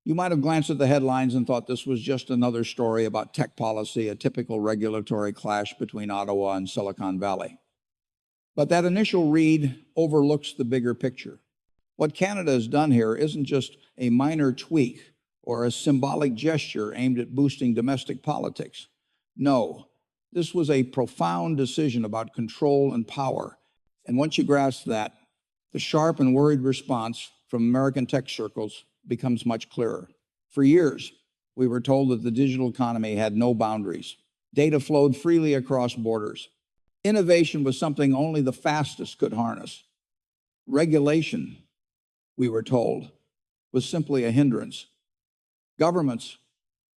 You might have glanced at the headlines and thought this was just another story about tech policy, a typical regulatory clash between Ottawa and Silicon Valley. But that initial read overlooks the bigger picture. What Canada has done here isn't just a minor tweak or a symbolic gesture aimed at boosting domestic politics. No, this was a profound decision about control and power. And once you grasp that, the sharp and worried response from American tech circles becomes much clearer. For years, we were told that the digital economy had no boundaries. Data flowed freely across borders. Innovation was something only the fastest could harness. Regulation, we were told, was simply a hindrance. Governments,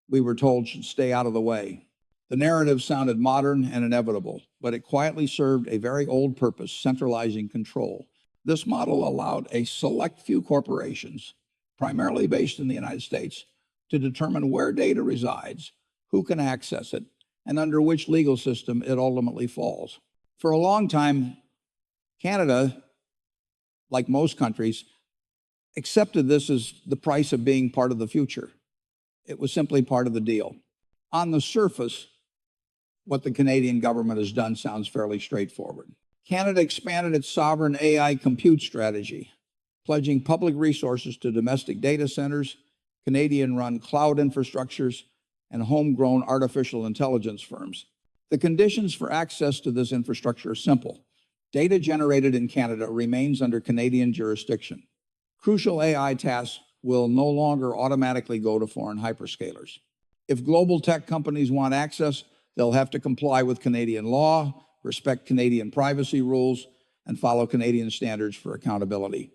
we were told, should stay out of the way. The narrative sounded modern and inevitable, but it quietly served a very old purpose, centralizing control. This model allowed a select few corporations, primarily based in the United States, to determine where data resides, who can access it, and under which legal system it ultimately falls. For a long time, Canada, like most countries, accepted this as the price of being part of the future. It was simply part of the deal. On the surface, what the Canadian government has done sounds fairly straightforward. Canada expanded its sovereign AI compute strategy, pledging public resources to domestic data centers, Canadian-run cloud infrastructures, and homegrown artificial intelligence firms. The conditions for access to this infrastructure are simple. Data generated in Canada remains under Canadian jurisdiction. Crucial AI tasks will no longer automatically go to foreign hyperscalers. If global tech companies want access, they'll have to comply with Canadian law, respect Canadian privacy rules, and follow Canadian standards for accountability.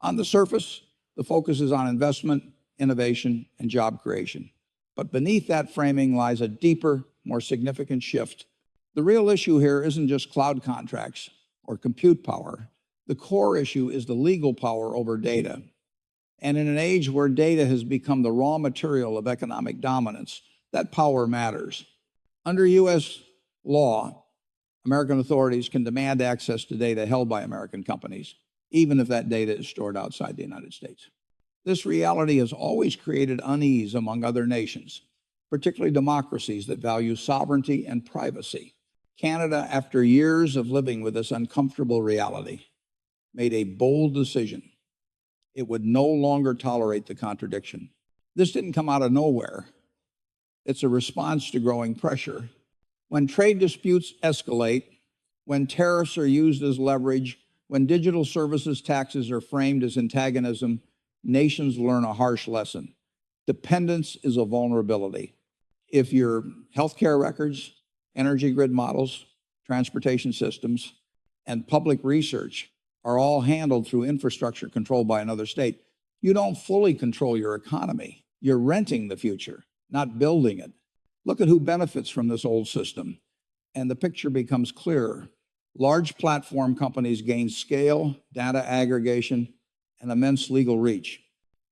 On the surface, the focus is on investment, innovation, and job creation. But beneath that framing lies a deeper, more significant shift. The real issue here isn't just cloud contracts or compute power. The core issue is the legal power over data. And in an age where data has become the raw material of economic dominance, that power matters. Under U.S. law, American authorities can demand access to data held by American companies, even if that data is stored outside the United States. This reality has always created unease among other nations, particularly democracies that value sovereignty and privacy. Canada, after years of living with this uncomfortable reality, made a bold decision. It would no longer tolerate the contradiction. This didn't come out of nowhere. It's a response to growing pressure. When trade disputes escalate, when tariffs are used as leverage, when digital services taxes are framed as antagonism, nations learn a harsh lesson. Dependence is a vulnerability. If your healthcare records, energy grid models, transportation systems, and public research are all handled through infrastructure controlled by another state, you don't fully control your economy. You're renting the future, not building it. Look at who benefits from this old system, and the picture becomes clearer. Large platform companies gain scale, data aggregation, and immense legal reach.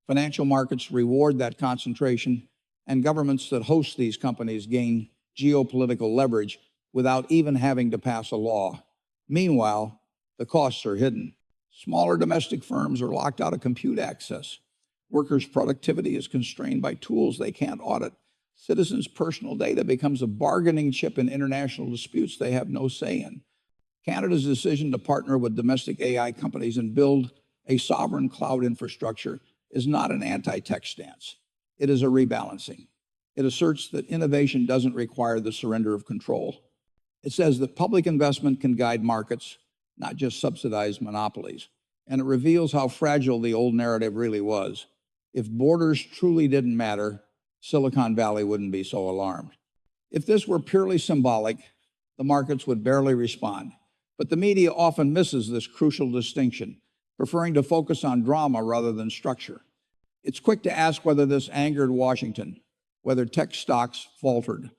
Financial markets reward that concentration, and governments that host these companies gain geopolitical leverage without even having to pass a law. Meanwhile, the costs are hidden. Smaller domestic firms are locked out of compute access. Workers' productivity is constrained by tools they can't audit. Citizens' personal data becomes a bargaining chip in international disputes they have no say in. Canada's decision to partner with domestic AI companies and build a sovereign cloud infrastructure is not an anti-tech stance. It is a rebalancing. It asserts that innovation doesn't require the surrender of control. It says that public investment can guide markets, not just subsidize monopolies. And it reveals how fragile the old narrative really was. If borders truly didn't matter, Silicon Valley wouldn't be so alarmed. If this were purely symbolic, the markets would barely respond. But the media often misses this crucial distinction, preferring to focus on drama rather than structure. It's quick to ask whether this angered Washington, whether tech stocks faltered,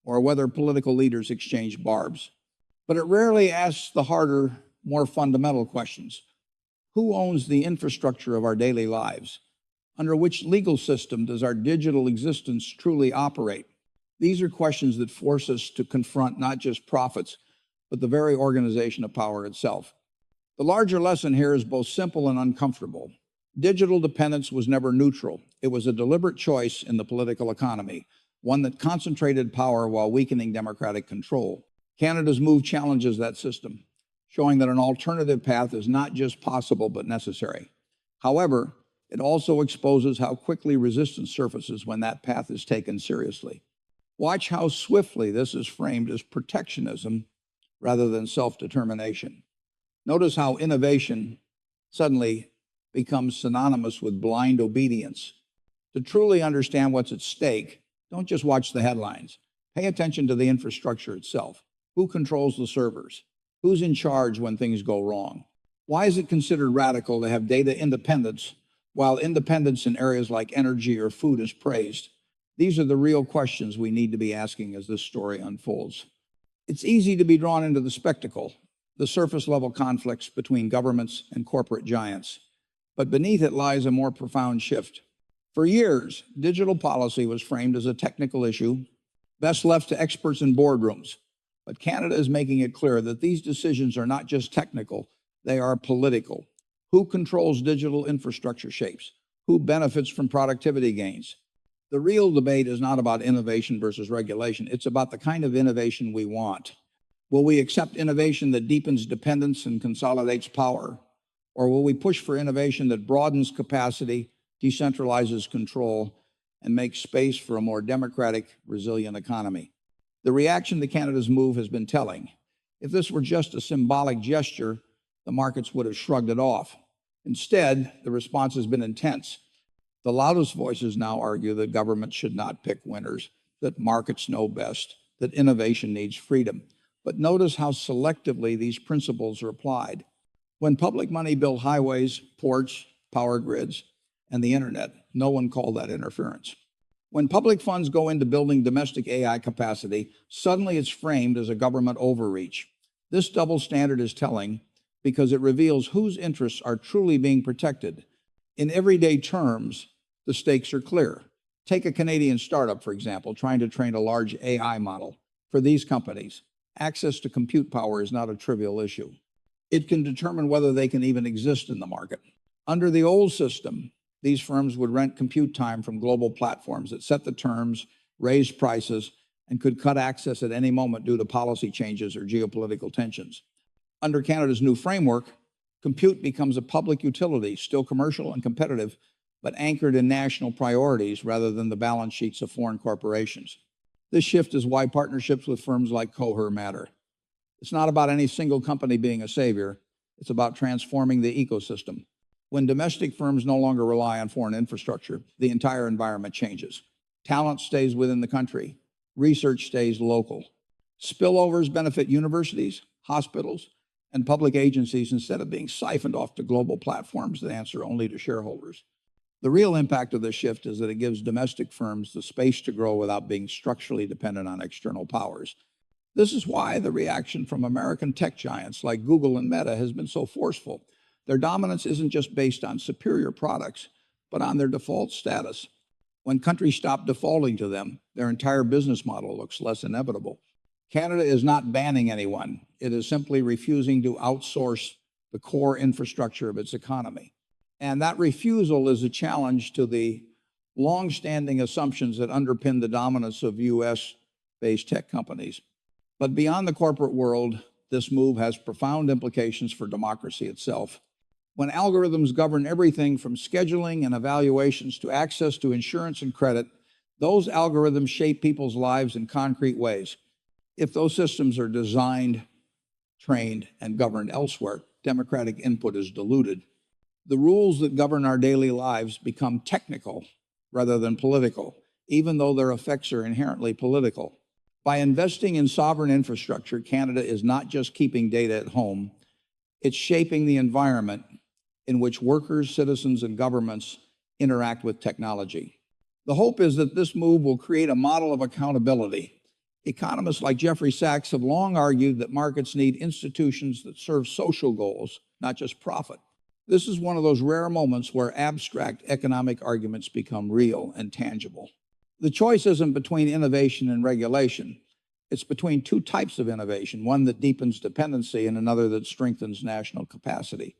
or whether political leaders exchanged barbs. But it rarely asks the harder, more fundamental questions. Who owns the infrastructure of our daily lives? Under which legal system does our digital existence truly operate? These are questions that force us to confront not just profits, but the very organization of power itself. The larger lesson here is both simple and uncomfortable. Digital dependence was never neutral. It was a deliberate choice in the political economy, one that concentrated power while weakening democratic control. Canada's move challenges that system, showing that an alternative path is not just possible but necessary. However, it also exposes how quickly resistance surfaces when that path is taken seriously. Watch how swiftly this is framed as protectionism rather than self-determination. Notice how innovation suddenly becomes synonymous with blind obedience. To truly understand what's at stake, don't just watch the headlines. Pay attention to the infrastructure itself. Who controls the servers? Who's in charge when things go wrong? Why is it considered radical to have data independence while independence in areas like energy or food is praised? These are the real questions we need to be asking as this story unfolds. It's easy to be drawn into the spectacle, the surface level conflicts between governments and corporate giants. But beneath it lies a more profound shift. For years, digital policy was framed as a technical issue, best left to experts in boardrooms. But Canada is making it clear that these decisions are not just technical, they are political. Who controls digital infrastructure shapes? Who benefits from productivity gains? The real debate is not about innovation versus regulation. It's about the kind of innovation we want. Will we accept innovation that deepens dependence and consolidates power? Or will we push for innovation that broadens capacity, decentralizes control, and makes space for a more democratic, resilient economy? The reaction to Canada's move has been telling. If this were just a symbolic gesture, the markets would have shrugged it off. Instead, the response has been intense. The loudest voices now argue that government should not pick winners, that markets know best, that innovation needs freedom. But notice how selectively these principles are applied. When public money built highways, ports, power grids, and the internet, no one called that interference. When public funds go into building domestic AI capacity, suddenly it's framed as a government overreach. This double standard is telling because it reveals whose interests are truly being protected. In everyday terms, the stakes are clear. Take a Canadian startup, for example, trying to train a large AI model. For these companies, access to compute power is not a trivial issue. It can determine whether they can even exist in the market. Under the old system, these firms would rent compute time from global platforms that set the terms, raise prices, and could cut access at any moment due to policy changes or geopolitical tensions. Under Canada's new framework, compute becomes a public utility, still commercial and competitive, but anchored in national priorities rather than the balance sheets of foreign corporations. This shift is why partnerships with firms like Coher matter. It's not about any single company being a savior. It's about transforming the ecosystem. When domestic firms no longer rely on foreign infrastructure, the entire environment changes. Talent stays within the country. Research stays local. Spillovers benefit universities, hospitals, and public agencies instead of being siphoned off to global platforms that answer only to shareholders. The real impact of this shift is that it gives domestic firms the space to grow without being structurally dependent on external powers. This is why the reaction from American tech giants like Google and Meta has been so forceful. Their dominance isn't just based on superior products, but on their default status. When countries stop defaulting to them, their entire business model looks less inevitable. Canada is not banning anyone. It is simply refusing to outsource the core infrastructure of its economy. And that refusal is a challenge to the long-standing assumptions that underpin the dominance of US-based tech companies. But beyond the corporate world, this move has profound implications for democracy itself. When algorithms govern everything from scheduling and evaluations to access to insurance and credit, those algorithms shape people's lives in concrete ways. If those systems are designed, trained, and governed elsewhere, democratic input is diluted. The rules that govern our daily lives become technical rather than political, even though their effects are inherently political. By investing in sovereign infrastructure, Canada is not just keeping data at home, it's shaping the environment in which workers, citizens, and governments interact with technology. The hope is that this move will create a model of accountability. Economists like Jeffrey Sachs have long argued that markets need institutions that serve social goals, not just profit. This is one of those rare moments where abstract economic arguments become real and tangible. The choice isn't between innovation and regulation. It's between two types of innovation, one that deepens dependency and another that strengthens national capacity.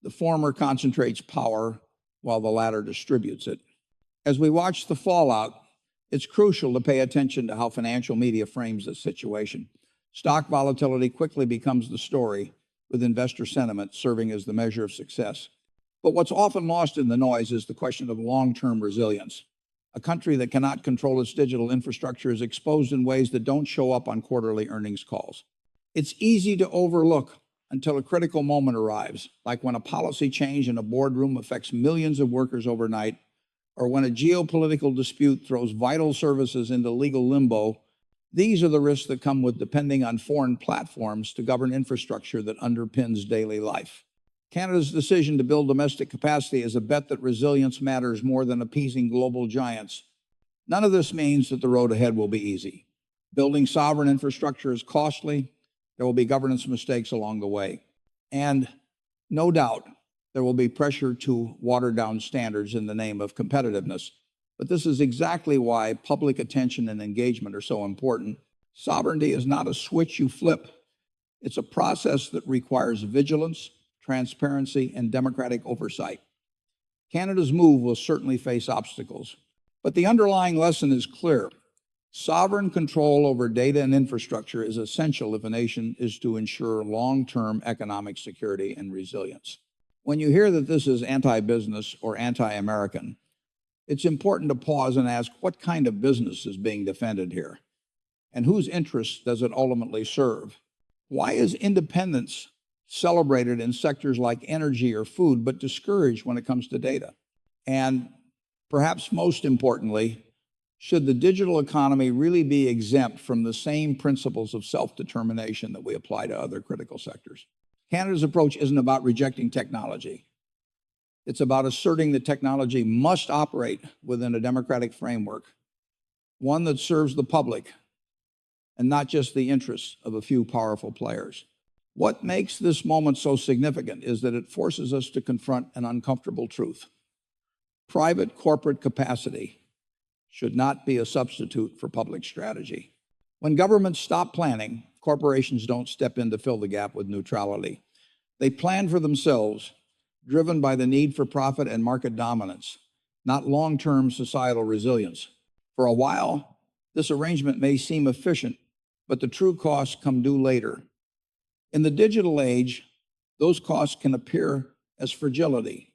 The former concentrates power, while the latter distributes it. As we watch the fallout, it's crucial to pay attention to how financial media frames this situation. Stock volatility quickly becomes the story, with investor sentiment serving as the measure of success. But what's often lost in the noise is the question of long-term resilience. A country that cannot control its digital infrastructure is exposed in ways that don't show up on quarterly earnings calls. It's easy to overlook until a critical moment arrives, like when a policy change in a boardroom affects millions of workers overnight, or when a geopolitical dispute throws vital services into legal limbo. These are the risks that come with depending on foreign platforms to govern infrastructure that underpins daily life. Canada's decision to build domestic capacity is a bet that resilience matters more than appeasing global giants. None of this means that the road ahead will be easy. Building sovereign infrastructure is costly. There will be governance mistakes along the way. And no doubt, there will be pressure to water down standards in the name of competitiveness. But this is exactly why public attention and engagement are so important. Sovereignty is not a switch you flip. It's a process that requires vigilance, transparency, and democratic oversight. Canada's move will certainly face obstacles, but the underlying lesson is clear. Sovereign control over data and infrastructure is essential if a nation is to ensure long-term economic security and resilience. When you hear that this is anti-business or anti-American, it's important to pause and ask what kind of business is being defended here, and whose interests does it ultimately serve? Why is independence celebrated in sectors like energy or food, but discouraged when it comes to data? And perhaps most importantly, should the digital economy really be exempt from the same principles of self-determination that we apply to other critical sectors? Canada's approach isn't about rejecting technology. It's about asserting that technology must operate within a democratic framework, one that serves the public and not just the interests of a few powerful players. What makes this moment so significant is that it forces us to confront an uncomfortable truth. Private corporate capacity should not be a substitute for public strategy. When governments stop planning, corporations don't step in to fill the gap with neutrality. They plan for themselves, driven by the need for profit and market dominance, not long-term societal resilience. For a while, this arrangement may seem efficient, but the true costs come due later. In the digital age, those costs can appear as fragility.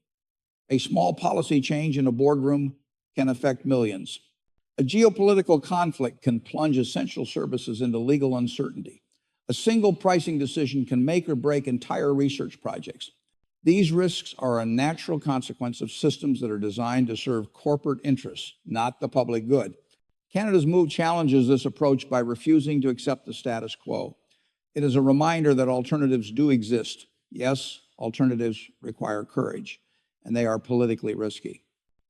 A small policy change in a boardroom can affect millions. A geopolitical conflict can plunge essential services into legal uncertainty. A single pricing decision can make or break entire research projects. These risks are a natural consequence of systems that are designed to serve corporate interests, not the public good. Canada's move challenges this approach by refusing to accept the status quo. It is a reminder that alternatives do exist. Yes, alternatives require courage, and they are politically risky.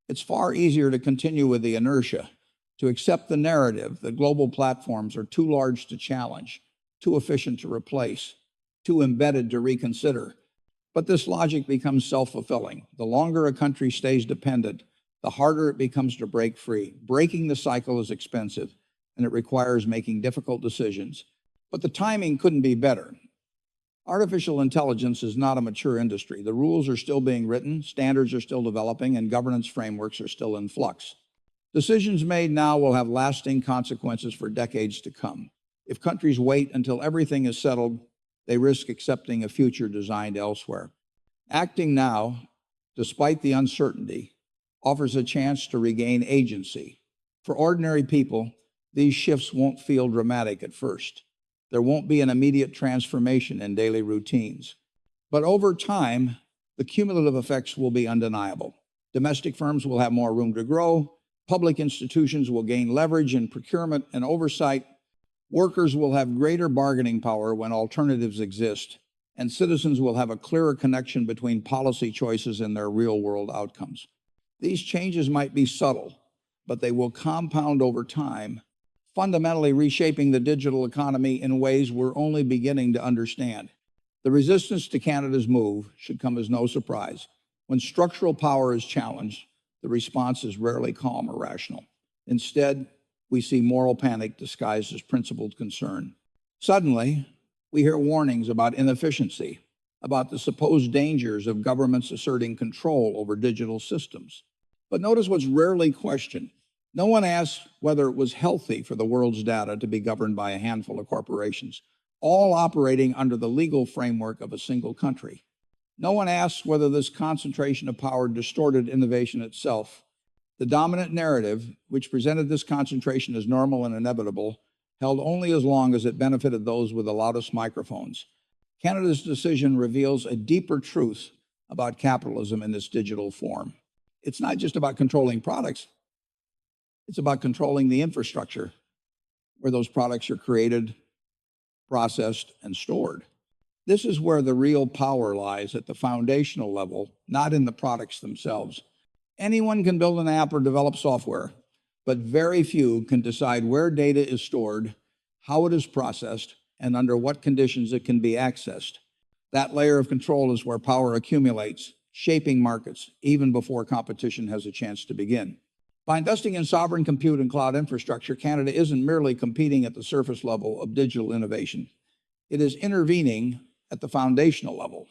It's far easier to continue with the inertia, to accept the narrative that global platforms are too large to challenge, too efficient to replace, too embedded to reconsider. But this logic becomes self-fulfilling. The longer a country stays dependent, the harder it becomes to break free. Breaking the cycle is expensive, and it requires making difficult decisions. But the timing couldn't be better. Artificial intelligence is not a mature industry. The rules are still being written, standards are still developing, and governance frameworks are still in flux. Decisions made now will have lasting consequences for decades to come. If countries wait until everything is settled, they risk accepting a future designed elsewhere. Acting now, despite the uncertainty, offers a chance to regain agency. For ordinary people, these shifts won't feel dramatic at first. There won't be an immediate transformation in daily routines. But over time, the cumulative effects will be undeniable. Domestic firms will have more room to grow. Public institutions will gain leverage in procurement and oversight. Workers will have greater bargaining power when alternatives exist, and citizens will have a clearer connection between policy choices and their real-world outcomes. These changes might be subtle, but they will compound over time, fundamentally reshaping the digital economy in ways we're only beginning to understand. The resistance to Canada's move should come as no surprise. When structural power is challenged, the response is rarely calm or rational. Instead, we see moral panic disguised as principled concern. Suddenly, we hear warnings about inefficiency, about the supposed dangers of governments asserting control over digital systems. But notice what's rarely questioned. No one asks whether it was healthy for the world's data to be governed by a handful of corporations, all operating under the legal framework of a single country. No one asks whether this concentration of power distorted innovation itself. The dominant narrative, which presented this concentration as normal and inevitable, held only as long as it benefited those with the loudest microphones. Canada's decision reveals a deeper truth about capitalism in its digital form. It's not just about controlling products, it's about controlling the infrastructure where those products are created, processed, and stored. This is where the real power lies, at the foundational level, not in the products themselves. Anyone can build an app or develop software, but very few can decide where data is stored, how it is processed, and under what conditions it can be accessed. That layer of control is where power accumulates, shaping markets even before competition has a chance to begin. By investing in sovereign compute and cloud infrastructure, Canada isn't merely competing at the surface level of digital innovation. It is intervening at the foundational level.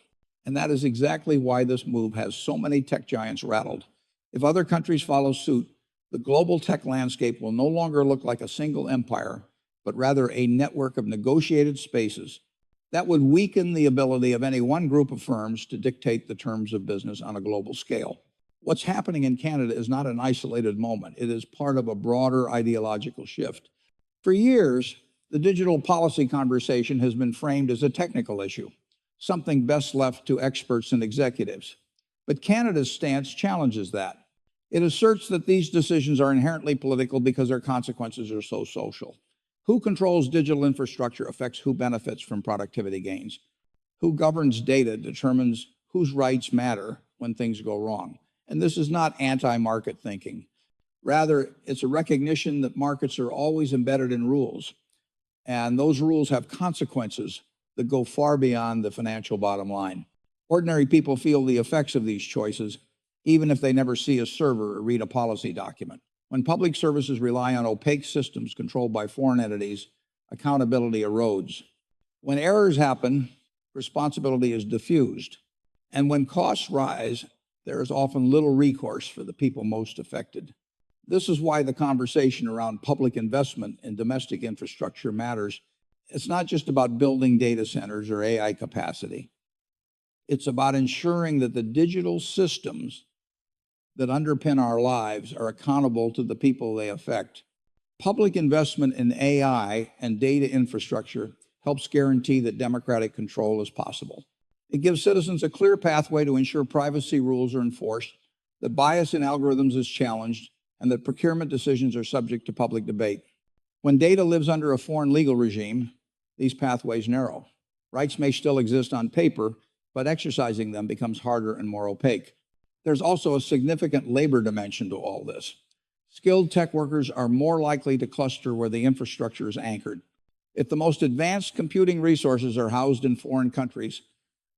And that is exactly why this move has so many tech giants rattled. If other countries follow suit, the global tech landscape will no longer look like a single empire, but rather a network of negotiated spaces that would weaken the ability of any one group of firms to dictate the terms of business on a global scale. What's happening in Canada is not an isolated moment. It is part of a broader ideological shift. For years, the digital policy conversation has been framed as a technical issue, something best left to experts and executives. But Canada's stance challenges that. It asserts that these decisions are inherently political because their consequences are so social. Who controls digital infrastructure affects who benefits from productivity gains. Who governs data determines whose rights matter when things go wrong. And this is not anti-market thinking. Rather, it's a recognition that markets are always embedded in rules, and those rules have consequences that go far beyond the financial bottom line. Ordinary people feel the effects of these choices, even if they never see a server or read a policy document. When public services rely on opaque systems controlled by foreign entities, accountability erodes. When errors happen, responsibility is diffused. And when costs rise, there is often little recourse for the people most affected. This is why the conversation around public investment in domestic infrastructure matters. It's not just about building data centers or AI capacity. It's about ensuring that the digital systems that underpin our lives are accountable to the people they affect. Public investment in AI and data infrastructure helps guarantee that democratic control is possible. It gives citizens a clear pathway to ensure privacy rules are enforced, that bias in algorithms is challenged, and that procurement decisions are subject to public debate. When data lives under a foreign legal regime, these pathways narrow. Rights may still exist on paper, but exercising them becomes harder and more opaque. There's also a significant labor dimension to all this. Skilled tech workers are more likely to cluster where the infrastructure is anchored. If the most advanced computing resources are housed in foreign countries,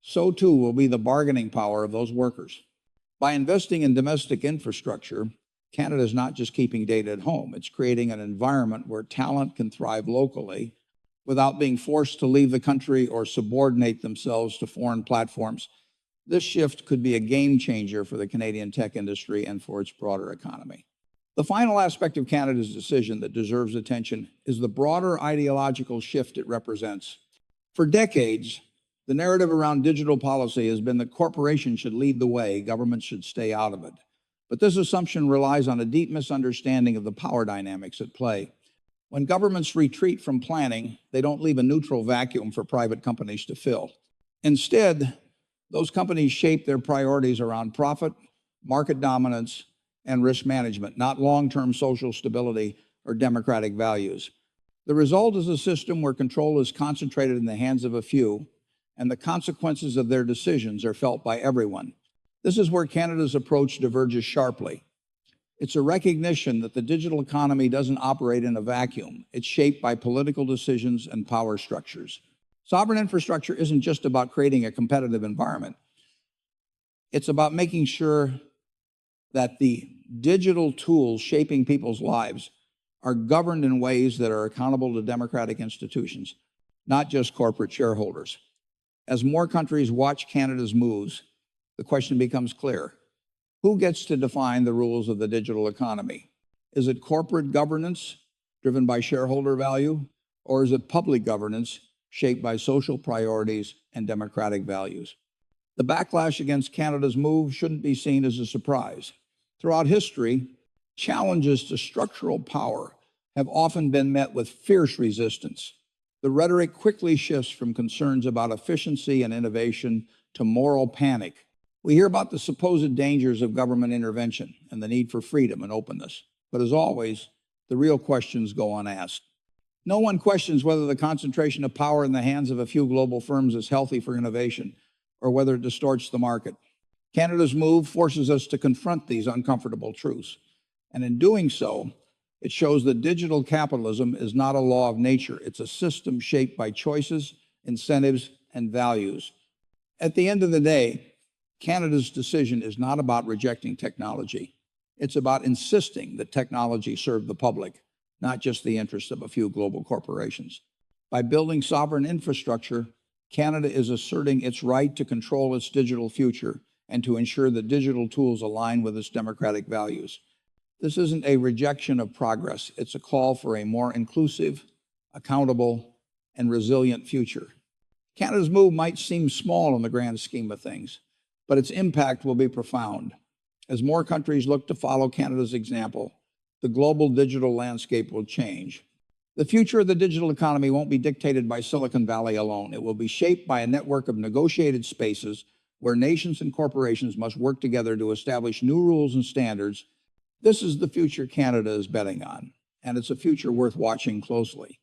so too will be the bargaining power of those workers. By investing in domestic infrastructure, Canada is not just keeping data at home, it's creating an environment where talent can thrive locally without being forced to leave the country or subordinate themselves to foreign platforms. This shift could be a game changer for the Canadian tech industry and for its broader economy. The final aspect of Canada's decision that deserves attention is the broader ideological shift it represents. For decades, the narrative around digital policy has been that corporations should lead the way, governments should stay out of it. But this assumption relies on a deep misunderstanding of the power dynamics at play. When governments retreat from planning, they don't leave a neutral vacuum for private companies to fill. Instead, those companies shape their priorities around profit, market dominance, and risk management, not long-term social stability or democratic values. The result is a system where control is concentrated in the hands of a few, and the consequences of their decisions are felt by everyone. This is where Canada's approach diverges sharply. It's a recognition that the digital economy doesn't operate in a vacuum. It's shaped by political decisions and power structures. Sovereign infrastructure isn't just about creating a competitive environment. It's about making sure that the digital tools shaping people's lives are governed in ways that are accountable to democratic institutions, not just corporate shareholders. As more countries watch Canada's moves, the question becomes clear. Who gets to define the rules of the digital economy? Is it corporate governance driven by shareholder value, or is it public governance shaped by social priorities and democratic values? The backlash against Canada's move shouldn't be seen as a surprise. Throughout history, challenges to structural power have often been met with fierce resistance. The rhetoric quickly shifts from concerns about efficiency and innovation to moral panic. We hear about the supposed dangers of government intervention and the need for freedom and openness. But as always, the real questions go unasked. No one questions whether the concentration of power in the hands of a few global firms is healthy for innovation or whether it distorts the market. Canada's move forces us to confront these uncomfortable truths. And in doing so, it shows that digital capitalism is not a law of nature. It's a system shaped by choices, incentives, and values. At the end of the day, Canada's decision is not about rejecting technology. It's about insisting that technology serve the public, not just the interests of a few global corporations. By building sovereign infrastructure, Canada is asserting its right to control its digital future and to ensure that digital tools align with its democratic values. This isn't a rejection of progress. It's a call for a more inclusive, accountable, and resilient future. Canada's move might seem small in the grand scheme of things, but its impact will be profound. As more countries look to follow Canada's example, the global digital landscape will change. The future of the digital economy won't be dictated by Silicon Valley alone. It will be shaped by a network of negotiated spaces where nations and corporations must work together to establish new rules and standards. This is the future Canada is betting on, and it's a future worth watching closely.